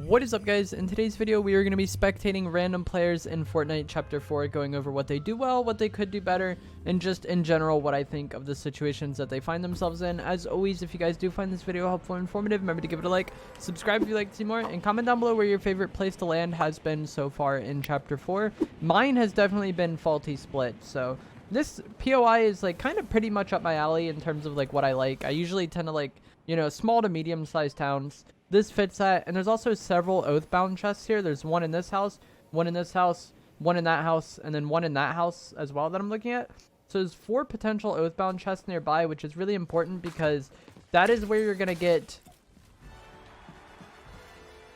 What is up, guys? In today's video we are going to be spectating random players in Fortnite Chapter 4, going over what they do well, what they could do better, and just in general what I think of the situations that they find themselves in. As always, if you guys do find this video helpful and informative, remember to give it a like, subscribe if you'd like to see more, and comment down below where your favorite place to land has been so far in Chapter 4. Mine has definitely been Faulty Split, so this POI is like kind of pretty much up my alley in terms of like what I like. I usually tend to like, you know, small to medium-sized towns. This fits that, and there's also several Oathbound chests here. There's one in this house, one in this house, one in that house, and then one in that house as well that I'm looking at. So there's 4 potential Oathbound chests nearby, which is really important because that is where you're going to get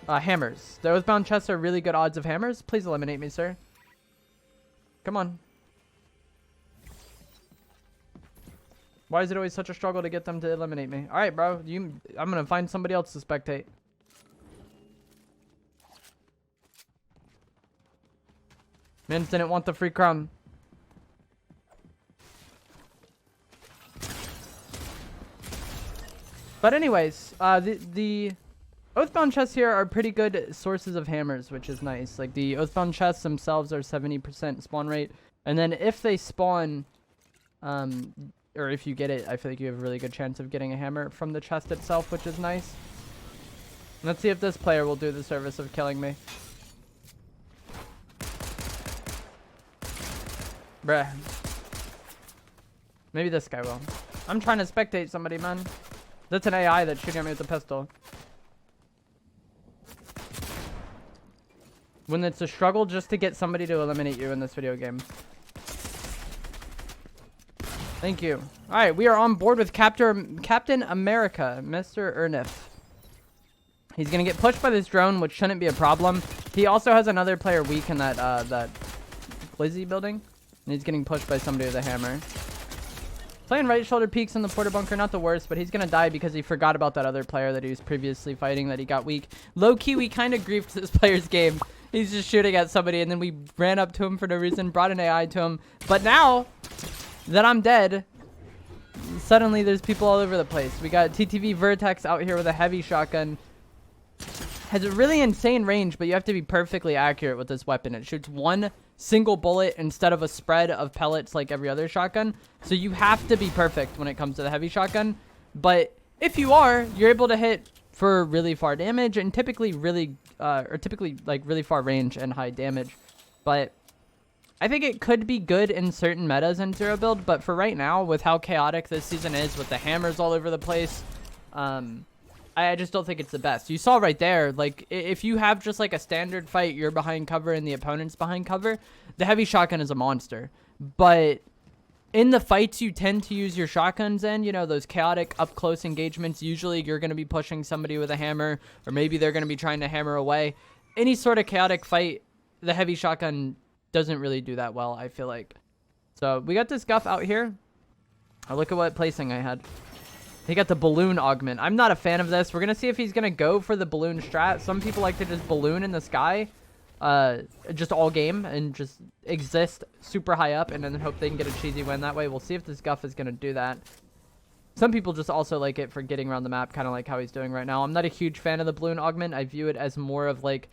hammers. The Oathbound chests are really good odds of hammers. Please eliminate me, sir. Come on. Why is it always such a struggle to get them to eliminate me? All right, bro. I'm going to find somebody else to spectate. Mins didn't want the free crown. But anyways, the Oathbound chests here are pretty good sources of hammers, which is nice. Like, the Oathbound chests themselves are 70% spawn rate. And then if they spawn... or if you get it, I feel like you have a really good chance of getting a hammer from the chest itself, which is nice. Let's see if this player will do the service of killing me. Bruh. Maybe this guy will. I'm trying to spectate somebody, man. That's an AI that's shooting at me with a pistol. When it's a struggle just to get somebody to eliminate you in this video game. Thank you. All right, we are on board with Captain America, Mr. Ernest. He's gonna get pushed by this drone, which shouldn't be a problem. He also has another player weak in that that Glizzy building, and he's getting pushed by somebody with a hammer. Playing right shoulder peeks in the porta bunker, not the worst, but he's gonna die because he forgot about that other player that he was previously fighting that he got weak. Low key, we kind of griefed this player's game. He's just shooting at somebody, and then we ran up to him for no reason, brought an AI to him, but now that I'm dead, suddenly there's people all over the place. We got TTV Vertex out here with a heavy shotgun. Has a really insane range, but you have to be perfectly accurate with this weapon. It shoots one single bullet instead of a spread of pellets like every other shotgun. So you have to be perfect when it comes to the heavy shotgun. But if you are, you're able to hit for really far damage and typically really far range and high damage. But I think it could be good in certain metas in Zero Build, but for right now, with how chaotic this season is, with the hammers all over the place, I just don't think it's the best. You saw right there, like, if you have just like a standard fight, you're behind cover and the opponent's behind cover, the heavy shotgun is a monster. But in the fights you tend to use your shotguns in, you know, those chaotic up-close engagements, usually you're going to be pushing somebody with a hammer, or maybe they're going to be trying to hammer away. Any sort of chaotic fight, the heavy shotgun doesn't really do that well, I feel like. So we got this guff out here. Oh, look at what placing I had. He got the balloon augment. I'm not a fan of this. We're gonna see if he's gonna go for the balloon strat. Some people like to just balloon in the sky, just all game, and just exist super high up and then hope they can get a cheesy win that way. We'll see if this guff is gonna do that. Some people just also like it for getting around the map, kind of like how he's doing right now. I'm not a huge fan of the balloon augment. I view it as more of like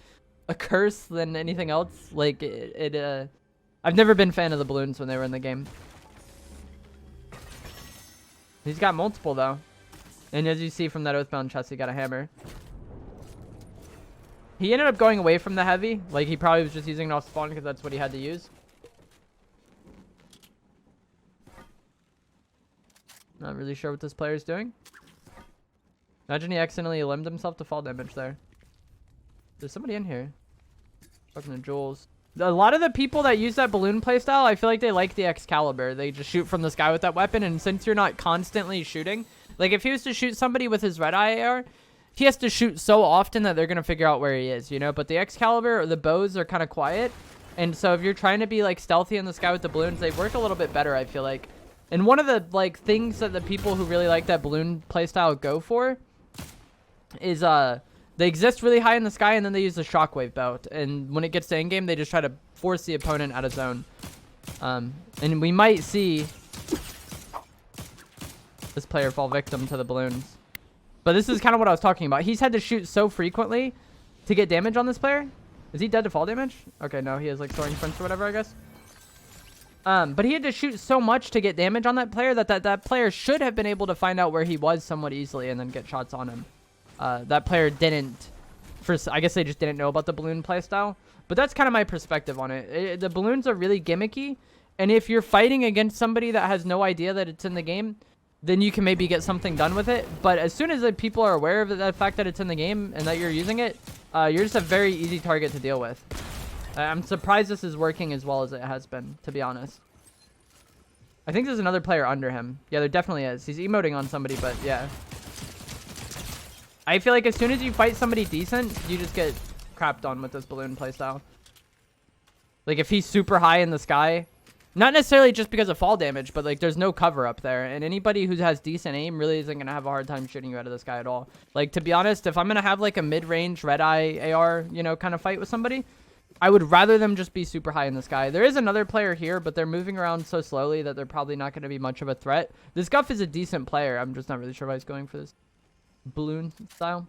a curse than anything else. Like I've never been a fan of the balloons when they were in the game. He's got multiple though, and as you see from that Oathbound chest, he got a hammer. He ended up going away from the heavy. Like, he probably was just using it off spawn because that's what he had to use. Not really sure what this player's doing. Imagine he accidentally limbed himself to fall damage there. There's somebody in here. Talking to Jules. A lot of the people that use that balloon playstyle, I feel like they like the Excalibur. They just shoot from the sky with that weapon, and since you're not constantly shooting, like if he was to shoot somebody with his red eye AR, he has to shoot so often that they're going to figure out where he is, you know? But the Excalibur or the bows are kind of quiet, and so if you're trying to be like stealthy in the sky with the balloons, they work a little bit better, I feel like. And one of the like things that the people who really like that balloon playstyle go for is they exist really high in the sky, and then they use the shockwave belt. And when it gets to endgame, they just try to force the opponent out of zone. And we might see this player fall victim to the balloons. But this is kind of what I was talking about. He's had to shoot so frequently to get damage on this player. Is he dead to fall damage? Okay, no, he has like soaring sprints or whatever, I guess. But he had to shoot so much to get damage on that player that player should have been able to find out where he was somewhat easily and then get shots on him. That player didn't. I guess they just didn't know about the balloon playstyle. But that's kind of my perspective on it. The balloons are really gimmicky. And if you're fighting against somebody that has no idea that it's in the game, then you can maybe get something done with it. But as soon as the people are aware of the fact that it's in the game and that you're using it, you're just a very easy target to deal with. I'm surprised this is working as well as it has been, to be honest. I think there's another player under him. Yeah, there definitely is. He's emoting on somebody, but yeah. I feel like as soon as you fight somebody decent, you just get crapped on with this balloon playstyle. Like, if he's super high in the sky, not necessarily just because of fall damage, but like there's no cover up there, and anybody who has decent aim really isn't gonna have a hard time shooting you out of the sky at all. Like, to be honest, if I'm gonna have like a mid-range red eye AR, you know, kind of fight with somebody, I would rather them just be super high in the sky. There is another player here, but they're moving around so slowly that they're probably not going to be much of a threat. This Guff is a decent player. I'm just not really sure why he's going for this balloon style.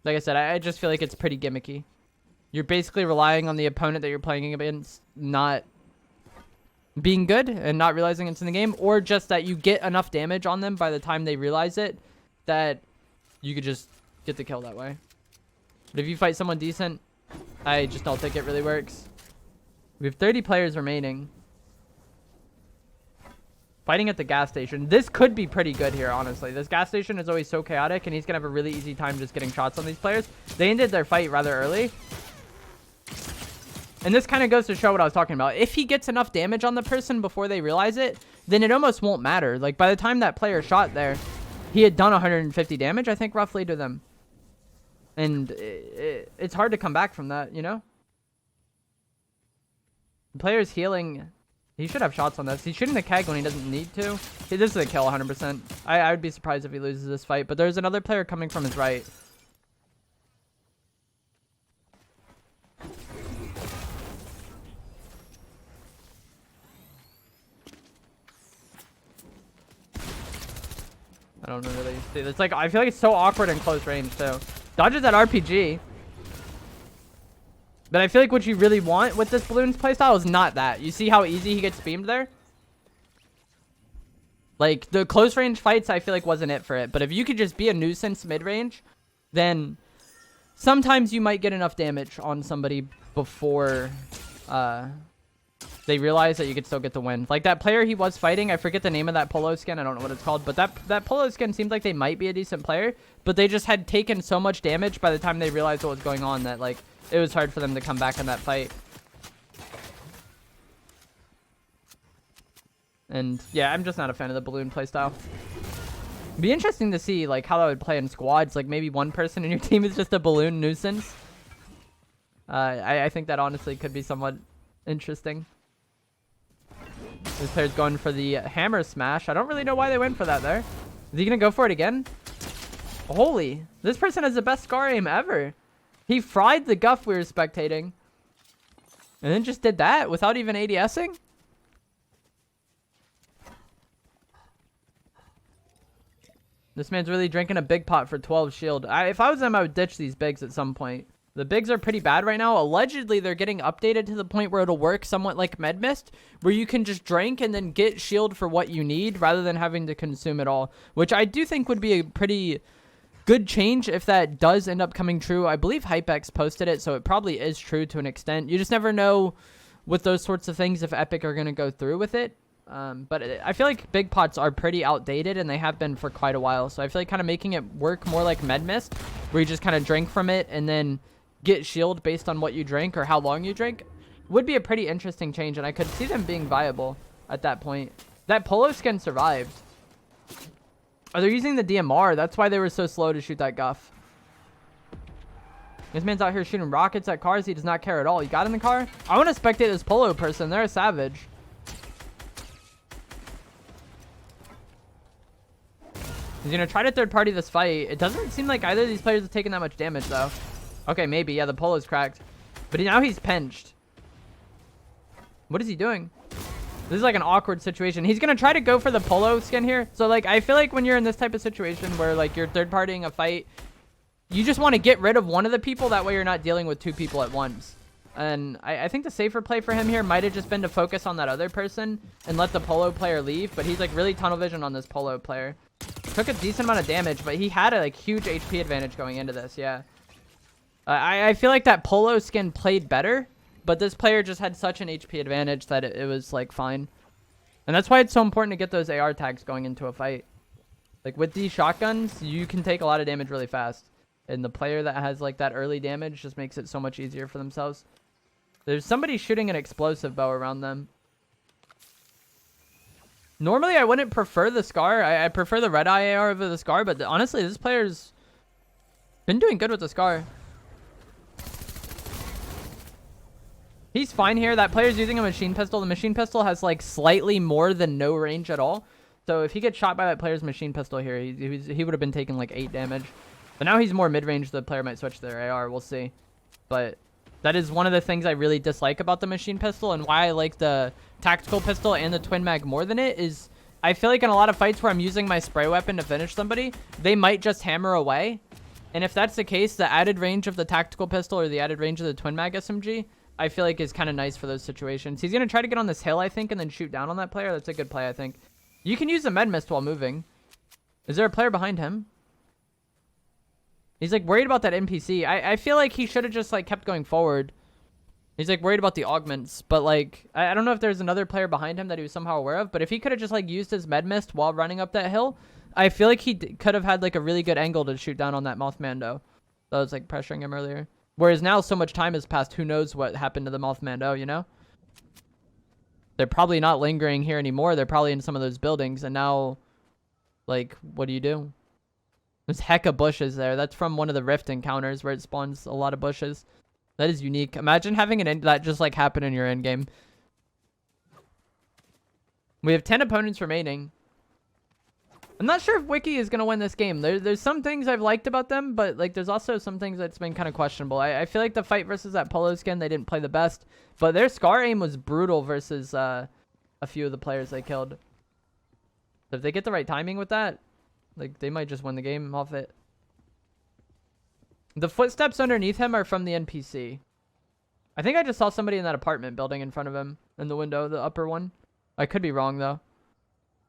Like I said, I just feel like it's pretty gimmicky. You're basically relying on the opponent that you're playing against not being good and not realizing it's in the game, or just that you get enough damage on them by the time they realize it that you could just get the kill that way. But if you fight someone decent, I just don't think it really works. We have 30 players remaining. Fighting at the gas station. This could be pretty good here, honestly. This gas station is always so chaotic, and he's going to have a really easy time just getting shots on these players. They ended their fight rather early. And this kind of goes to show what I was talking about. If he gets enough damage on the person before they realize it, then it almost won't matter. Like, by the time that player shot there, he had done 150 damage, I think, roughly to them. And it's hard to come back from that, you know? The player's healing. He should have shots on this. He's shooting the keg when he doesn't need to. This is a kill 100%. I would be surprised if he loses this fight. But there's another player coming from his right. I don't really see. It's like, I feel like it's so awkward in close range, too. Dodges that RPG. But I feel like what you really want with this balloons playstyle is not that. You see how easy he gets beamed there? Like, the close range fights, I feel like wasn't it for it. But if you could just be a nuisance mid-range, then sometimes you might get enough damage on somebody before they realize that you could still get the win. Like that player he was fighting, I forget the name of that polo skin. I don't know what it's called. But that polo skin seems like they might be a decent player. But they just had taken so much damage by the time they realized what was going on that, like, it was hard for them to come back in that fight. And yeah, I'm just not a fan of the balloon playstyle. It'd be interesting to see like how that would play in squads. Like maybe one person in your team is just a balloon nuisance. I think that honestly could be somewhat interesting. This player's going for the hammer smash. I don't really know why they went for that there. Is he gonna go for it again? Holy, this person has the best scar aim ever. He fried the Guff we were spectating. And then just did that without even ADSing? This man's really drinking a big pot for 12 shield. If I was them, I would ditch these bigs at some point. The bigs are pretty bad right now. Allegedly, they're getting updated to the point where it'll work somewhat like Medmist, where you can just drink and then get shield for what you need rather than having to consume it all, which I do think would be a pretty good change if that does end up coming true. I believe HypeX posted it, so it probably is true to an extent. You just never know with those sorts of things if Epic are going to go through with it. But I feel like big pots are pretty outdated, and they have been for quite a while. So I feel like kind of making it work more like Medmist, where you just kind of drink from it and then get shield based on what you drink or how long you drink, would be a pretty interesting change, and I could see them being viable at that point. That polo skin survived. Oh, they're using the DMR. That's why they were so slow to shoot that Guff. This man's out here shooting rockets at cars. He does not care at all. He got in the car. I want to spectate this polo person. They're a savage. He's going to try to third party this fight. It doesn't seem like either of these players have taken that much damage, though. Okay, maybe. Yeah, the polo's cracked. But now he's pinched. What is he doing? This is like an awkward situation. He's going to try to go for the polo skin here. So, like, I feel like when you're in this type of situation where, like, you're third-partying a fight you just want to get rid of one of the people. That way you're not dealing with two people at once. And I think the safer play for him here might have just been to focus on that other person and let the Polo player leave. But he's like really tunnel vision on this Polo player. Took a decent amount of damage, but he had a like huge HP advantage going into this. Yeah. I feel like that Polo skin played better, but this player just had such an HP advantage that it was like fine. And that's why it's so important to get those AR tags going into a fight. Like with these shotguns, you can take a lot of damage really fast. And the player that has like that early damage just makes it so much easier for themselves. There's somebody shooting an explosive bow around them. Normally, I wouldn't prefer the Scar. I prefer the red eye AR over the Scar, but honestly, this player's been doing good with the Scar. He's fine here. That player's using a machine pistol. The machine pistol has like slightly more than no range at all. So if he gets shot by that player's machine pistol here, he would have been taking like 8 damage. But now he's more mid-range. The player might switch to their AR. We'll see. But that is one of the things I really dislike about the machine pistol, and why I like the tactical pistol and the twin mag more than it is I feel like in a lot of fights where I'm using my spray weapon to finish somebody, they might just hammer away. And if that's the case, the added range of the tactical pistol or the added range of the twin mag SMG, I feel like is kind of nice for those situations. He's going to try to get on this hill, I think, and then shoot down on that player. That's a good play, I think. You can use the med mist while moving. Is there a player behind him? He's like worried about that NPC. I feel like he should have just like kept going forward. He's like worried about the augments, but like I don't know if there's another player behind him that he was somehow aware of, but if he could have just like used his med mist while running up that hill, I feel like he could have had like a really good angle to shoot down on that Mothmando that was like pressuring him earlier. Whereas now so much time has passed, who knows what happened to the Mothmando, you know? They're probably not lingering here anymore. They're probably in some of those buildings, and now like what do you do? There's hecka bushes there. That's from one of the Rift encounters where it spawns a lot of bushes. That is unique. Imagine having an end that just like happen in your end game. We have 10 opponents remaining. I'm not sure if Wiki is going to win this game. There's some things I've liked about them, but like there's also some things that's been kind of questionable. I feel like the fight versus that Polo skin, they didn't play the best, but their Scar aim was brutal versus a few of the players they killed. So if they get the right timing with that, like, they might just win the game off it. The footsteps underneath him are from the NPC. I think I just saw somebody in that apartment building in front of him. In the window, the upper one. I could be wrong, though.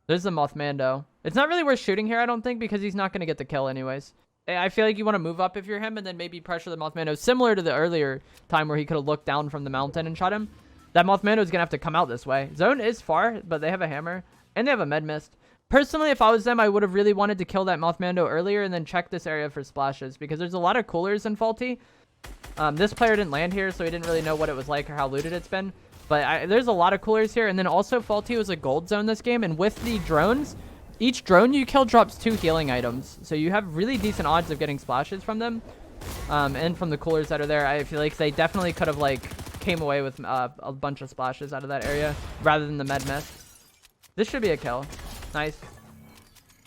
There's the Mothmando. It's not really worth shooting here, I don't think, because he's not going to get the kill anyways. I feel like you want to move up if you're him and then maybe pressure the Mothmando. Similar to the earlier time where he could have looked down from the mountain and shot him. That Mothmando is going to have to come out this way. Zone is far, but they have a hammer. And they have a med mist. Personally, if I was them, I would have really wanted to kill that Mothmando earlier and then check this area for splashes, because there's a lot of coolers in Faulty. This player didn't land here, so he didn't really know what it was like or how looted it's been. But there's a lot of coolers here. And then also Faulty was a gold zone this game. And with the drones, each drone you kill drops 2 healing items. So you have really decent odds of getting splashes from them. And from the coolers that are there, I feel like they definitely could have like came away with a bunch of splashes out of that area rather than the med mist. This should be a kill. Nice.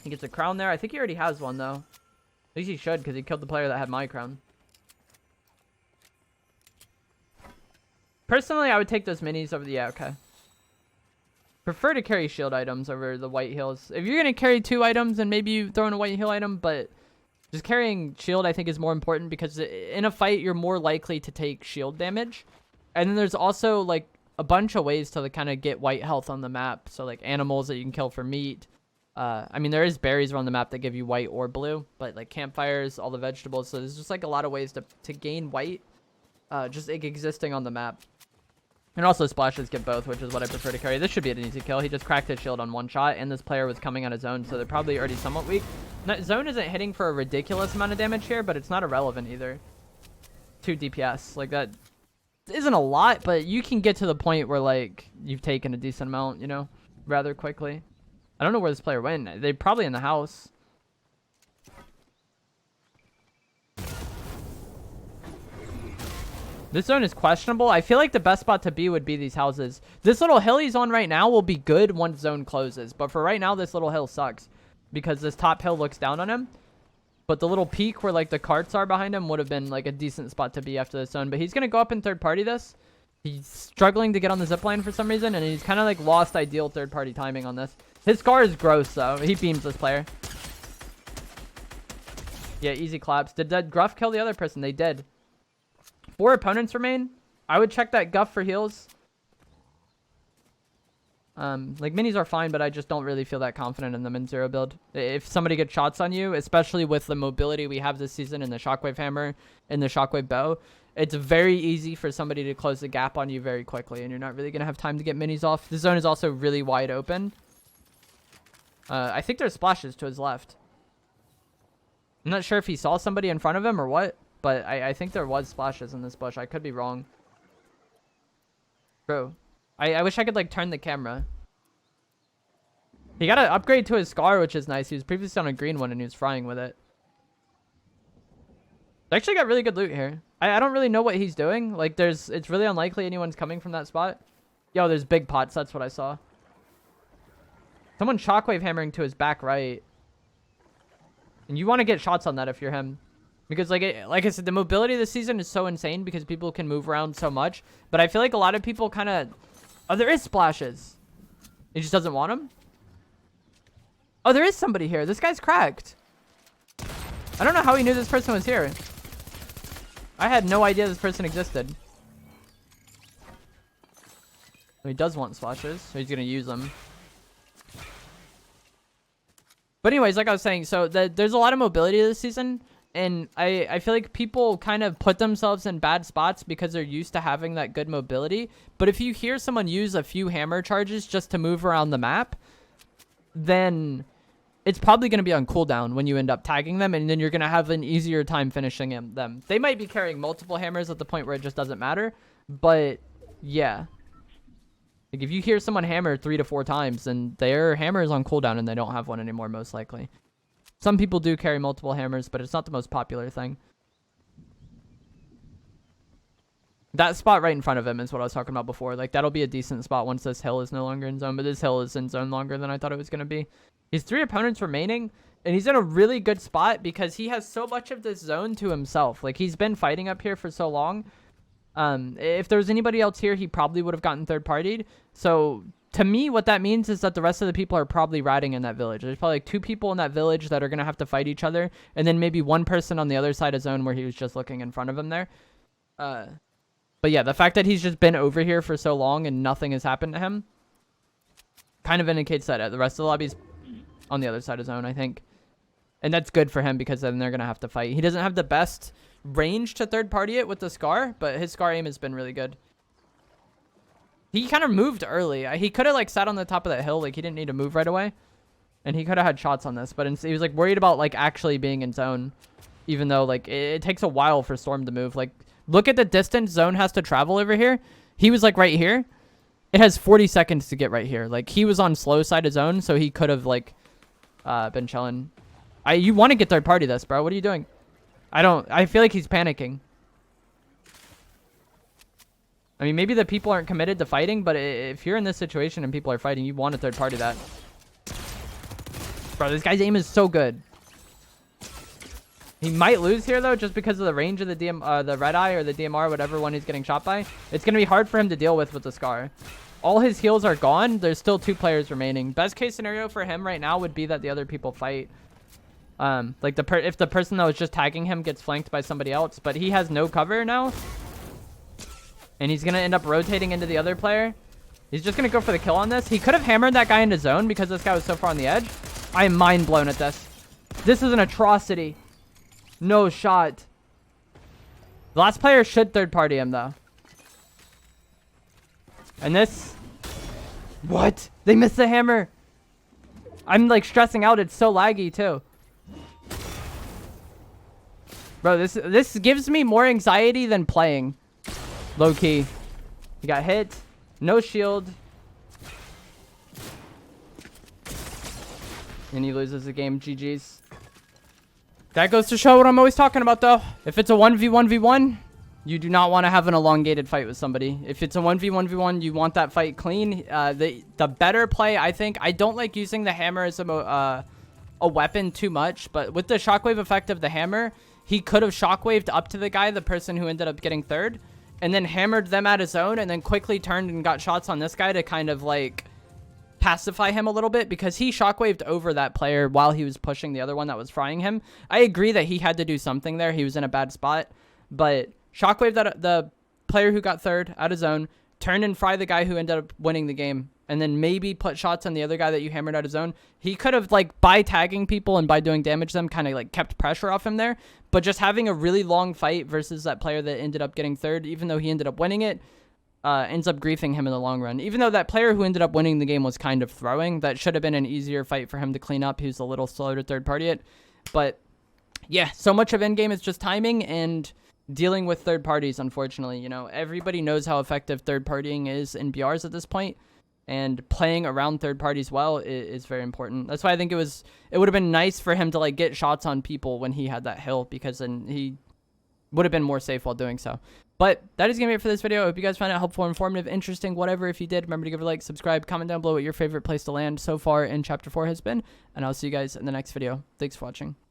He gets a crown there. I think he already has one, though. At least he should, because he killed the player that had my crown. Personally, I would take those minis over the... Yeah, okay. Prefer to carry shield items over the white heals. If you're going to carry 2 items, then maybe you throw in a white heal item, but just carrying shield, I think, is more important, because in a fight, you're more likely to take shield damage. And then there's also, like, a bunch of ways to like, kind of get white health on the map. So like animals that you can kill for meat. I mean, there is berries around the map that give you white or blue, but like campfires, all the vegetables. So there's just like a lot of ways to gain white, just like existing on the map. And also splashes get both, which is what I prefer to carry. This should be an easy kill. He just cracked his shield on 1 shot, and this player was coming out of zone, so they're probably already somewhat weak. Zone isn't hitting for a ridiculous amount of damage here, but it's not irrelevant either. 2 DPS, like that isn't a lot, but you can get to the point where like you've taken a decent amount, you know, rather quickly. I don't know where this player went. They're probably in the house. This zone is questionable. I feel like the best spot to be would be these houses. This little hill he's on right now will be good once zone closes, but for right now this little hill sucks because this top hill looks down on him. But the little peak where like the carts are behind him would have been like a decent spot to be after this zone. But he's going to go up in third party this. He's struggling to get on the zipline for some reason. And he's kind of like lost ideal third party timing on this. His Scar is gross though. He beams this player. Yeah, easy claps. Did that Gruff kill the other person? They did. 4 opponents remain. I would check that Guff for heals. Like, minis are fine, but I just don't really feel that confident in them in 0 build. If somebody gets shots on you, especially with the mobility we have this season in the Shockwave Hammer and the Shockwave Bow, it's very easy for somebody to close the gap on you very quickly, and you're not really going to have time to get minis off. The zone is also really wide open. I think there's splashes to his left. I'm not sure if he saw somebody in front of him or what, but I think there was splashes in this bush. I could be wrong. Bro, I wish I could, like, turn the camera. He got an upgrade to his Scar, which is nice. He was previously on a green one, and he was frying with it. I actually got really good loot here. I don't really know what he's doing. Like, it's really unlikely anyone's coming from that spot. Yo, there's big pots. That's what I saw. Someone shockwave hammering to his back right. And you want to get shots on that if you're him. Because, like I said, the mobility this season is so insane because people can move around so much. But I feel like a lot of people kind of... Oh, there is splashes. He just doesn't want them? Oh, there is somebody here. This guy's cracked. I don't know how he knew this person was here. I had no idea this person existed. He does want splashes, so he's going to use them. But anyways, like I was saying, so there's a lot of mobility this season. And I feel like people kind of put themselves in bad spots because they're used to having that good mobility. But if you hear someone use a few hammer charges just to move around the map, then it's probably going to be on cooldown when you end up tagging them. And then you're going to have an easier time finishing them. They might be carrying multiple hammers at the point where it just doesn't matter. But yeah. Like if you hear someone hammer 3 to 4 times, then their hammer is on cooldown and they don't have one anymore, most likely. Some people do carry multiple hammers, but it's not the most popular thing. That spot right in front of him is what I was talking about before. Like, that'll be a decent spot once this hill is no longer in zone. But this hill is in zone longer than I thought it was going to be. He's 3 opponents remaining, and he's in a really good spot because he has so much of this zone to himself. Like, he's been fighting up here for so long. If there was anybody else here, he probably would have gotten third-partied. So... to me, what that means is that the rest of the people are probably riding in that village. There's probably like 2 people in that village that are going to have to fight each other. And then maybe 1 person on the other side of zone where he was just looking in front of him there. But yeah, the fact that he's just been over here for so long and nothing has happened to him kind of indicates that the rest of the lobby's on the other side of zone, I think. And that's good for him because then they're going to have to fight. He doesn't have the best range to third party it with the Scar, but his Scar aim has been really good. He kind of moved early. He could have, like, sat on the top of that hill. Like, he didn't need to move right away. And he could have had shots on this. But he was, like, worried about, like, actually being in zone. Even though, like, it takes a while for Storm to move. Like, look at the distance zone has to travel over here. He was, like, right here. It has 40 seconds to get right here. Like, he was on slow side of zone, so he could have, like, been chilling. You want to get third party this, bro. What are you doing? I feel like he's panicking. I mean, maybe the people aren't committed to fighting, but if you're in this situation and people are fighting, you want to third party that. Bro, this guy's aim is so good. He might lose here, though, just because of the range of the red eye or the DMR, whatever one he's getting shot by. It's going to be hard for him to deal with the Scar. All his heals are gone. There's still 2 players remaining. Best case scenario for him right now would be that the other people fight. Like, if the person that was just tagging him gets flanked by somebody else, but he has no cover now. And he's going to end up rotating into the other player. He's just going to go for the kill on this. He could have hammered that guy into zone because this guy was so far on the edge. I am mind blown at this. This is an atrocity. No shot. The last player should third party him, though. And this... What? They missed the hammer. I'm, like, stressing out. It's so laggy, too. Bro, this gives me more anxiety than playing. Low key. He got hit. No shield. And he loses the game. GG's. That goes to show what I'm always talking about, though. If it's a 1v1v1, you do not want to have an elongated fight with somebody. If it's a 1v1v1, you want that fight clean. The better play, I think. I don't like using the hammer as a weapon too much, but with the shockwave effect of the hammer, he could have shockwaved up to the guy, the person who ended up getting third, and then hammered them out of zone, and then quickly turned and got shots on this guy to kind of, like, pacify him a little bit, because he shockwaved over that player while he was pushing the other one that was frying him. I agree that he had to do something there. He was in a bad spot, but shockwave that the player who got third out of zone, turn and fry the guy who ended up winning the game, and then maybe put shots on the other guy that you hammered out of zone. He could have, like, by tagging people and by doing damage to them, kind of, like, kept pressure off him there. But just having a really long fight versus that player that ended up getting third, even though he ended up winning it, ends up griefing him in the long run. Even though that player who ended up winning the game was kind of throwing, that should have been an easier fight for him to clean up. He was a little slow to third party it. But, yeah, so much of Endgame is just timing and dealing with third parties, unfortunately. You know, everybody knows how effective third partying is in BRs at this point, and playing around third parties well is very important. That's why I think it would have been nice for him to, like, get shots on people when he had that hill, because then he would have been more safe while doing so. But that is going to be it for this video. I hope you guys found it helpful, informative, interesting, whatever. If you did, remember to give it a like, subscribe, comment down below what your favorite place to land so far in Chapter 4 has been, and I'll see you guys in the next video. Thanks for watching.